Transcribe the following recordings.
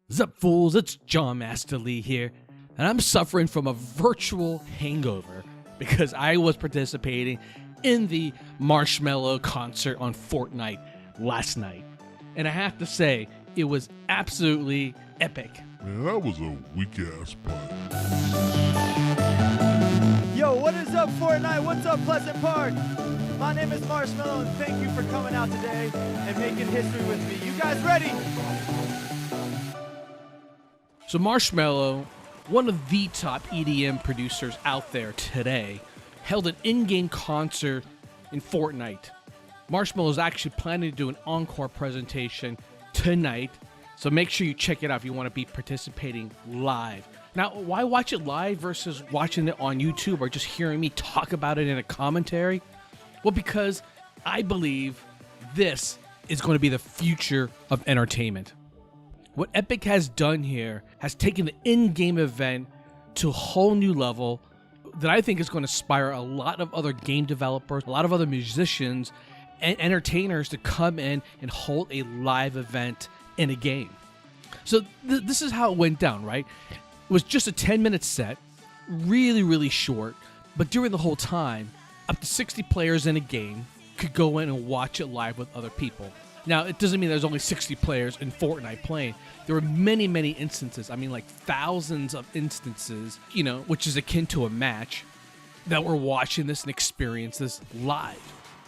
Zup fools, it's John Master Lee here, and I'm suffering from a virtual hangover because I was participating in the Marshmello concert on Fortnite last night. And I have to say, it was absolutely epic. Man, that was a weak-ass putt. Yo, what is up, Fortnite? What's up, Pleasant Park? My name is Marshmello, and thank you for coming out today and making history with me. You guys ready? So Marshmello, one of the top EDM producers out there today, held an in-game concert in Fortnite. Marshmello is actually planning to do an encore presentation tonight, so make sure you check it out if you want to be participating live. Now, why watch it live versus watching it on YouTube or just hearing me talk about it in a commentary? Well, because I believe this is going to be the future of entertainment. What Epic has done here has taken the in-game event to a whole new level that I think is going to inspire a lot of other game developers, a lot of other musicians, and entertainers to come in and hold a live event in a game. So this is how it went down, right? It was just a 10-minute set, really short, but during the whole time, up to 60 players in a game could go in and watch it live with other people. Now, it doesn't mean there's only 60 players in Fortnite playing. There were many instances, I mean like thousands of instances, which is akin to a match, that were watching this and experiencing this live.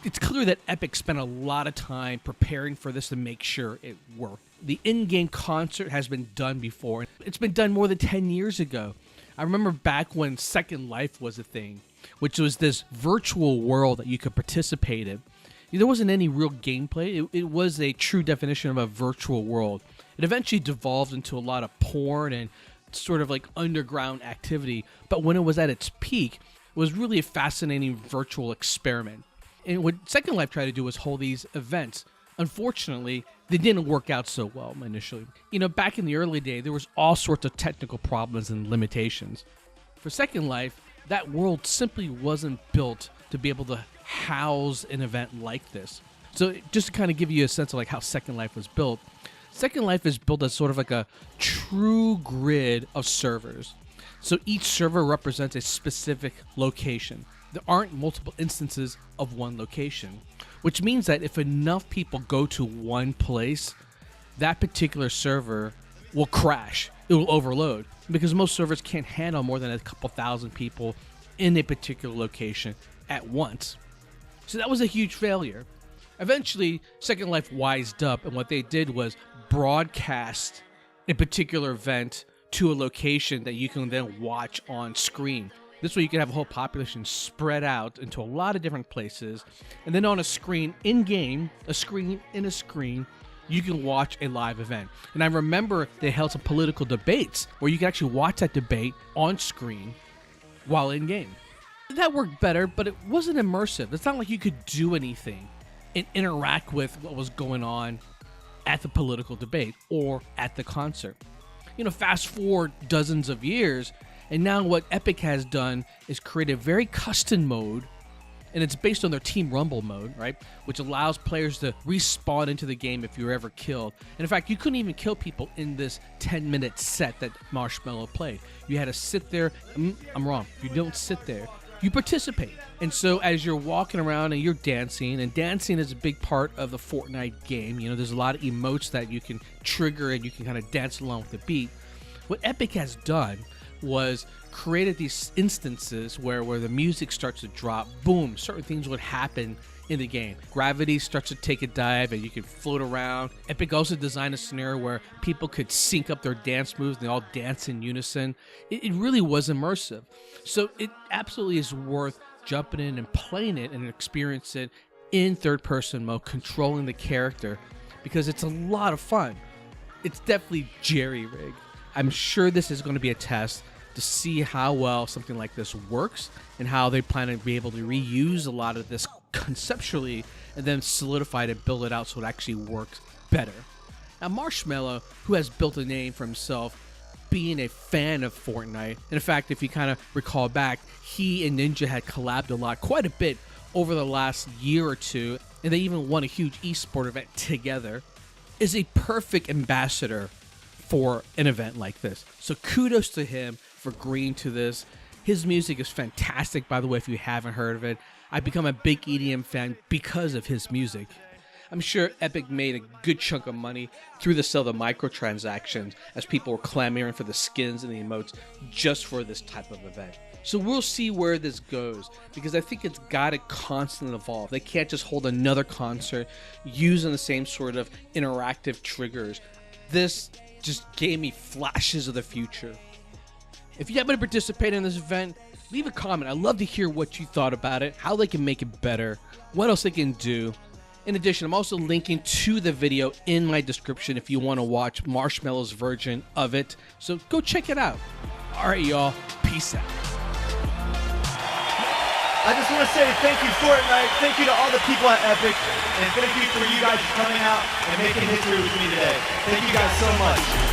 It's clear that Epic spent a lot of time preparing for this to make sure it worked. The in-game concert has been done before. It's been done more than 10 years ago. I remember back when Second Life was a thing, which was this virtual world that you could participate in. There wasn't any real gameplay. It was a true definition of a virtual world. It eventually devolved into a lot of porn and sort of like underground activity. But when it was at its peak, it was really a fascinating virtual experiment. And what Second Life tried to do was hold these events. Unfortunately, they didn't work out so well initially. Back in the early day, there was all sorts of technical problems and limitations. For Second Life, that world simply wasn't built to be able to house an event like this. So just to kind of give you a sense of like how Second Life was built, Second Life is built as sort of like a true grid of servers. So each server represents a specific location. There aren't multiple instances of one location, which means that if enough people go to one place, that particular server will crash. It will overload because most servers can't handle more than a couple thousand people in a particular location at once. So that was a huge failure. Eventually, Second Life wised up, and what they did was broadcast a particular event to a location that you can then watch on screen. This way you can have a whole population spread out into a lot of different places, and then on a screen in-game, a screen in a screen, you can watch a live event. And I remember they held some political debates where you could actually watch that debate on screen while in-game. That worked better, but it wasn't immersive. It's not like you could do anything and interact with what was going on at the political debate or at the concert. Fast forward dozens of years, and now what Epic has done is create a very custom mode, and it's based on their Team Rumble mode, right? Which allows players to respawn into the game if you're ever killed. And in fact, you couldn't even kill people in this 10-minute set that Marshmello played. You had to sit there. I'm wrong. You don't sit there. You participate. And so as you're walking around and you're dancing, and dancing is a big part of the Fortnite game. There's a lot of emotes that you can trigger and you can kind of dance along with the beat. What Epic has done was created these instances where the music starts to drop, boom, certain things would happen in the game. Gravity starts to take a dive and you can float around. Epic also designed a scenario where people could sync up their dance moves and they all dance in unison. It really was immersive. So it absolutely is worth jumping in and playing it and experience it in third-person mode, controlling the character, because it's a lot of fun. It's definitely jerry-rigged. I'm sure this is going to be a test to see how well something like this works and how they plan to be able to reuse a lot of this conceptually and then solidify it and build it out so it actually works better. Now, Marshmello, who has built a name for himself being a fan of Fortnite, and in fact, if you kind of recall back, he and Ninja had collabed quite a bit over the last year or two, and they even won a huge esport event together, is a perfect ambassador for an event like this. So kudos to him for agreeing to this. His music is fantastic, by the way, if you haven't heard of it. I've become a big EDM fan because of his music. I'm sure Epic made a good chunk of money through the sale of the microtransactions as people were clamoring for the skins and the emotes just for this type of event. So we'll see where this goes, because I think it's got to constantly evolve. They can't just hold another concert using the same sort of interactive triggers. This just gave me flashes of the future. If you happen to participate in this event, leave a comment. I'd love to hear what you thought about it, how they can make it better, what else they can do. In addition, I'm also linking to the video in my description if you want to watch Marshmello's version of it. So go check it out. All right, y'all. Peace out. I just want to say thank you, Fortnite. Thank you to all the people at Epic. And thank you for you guys coming out and making history with me today. Thank you guys so much.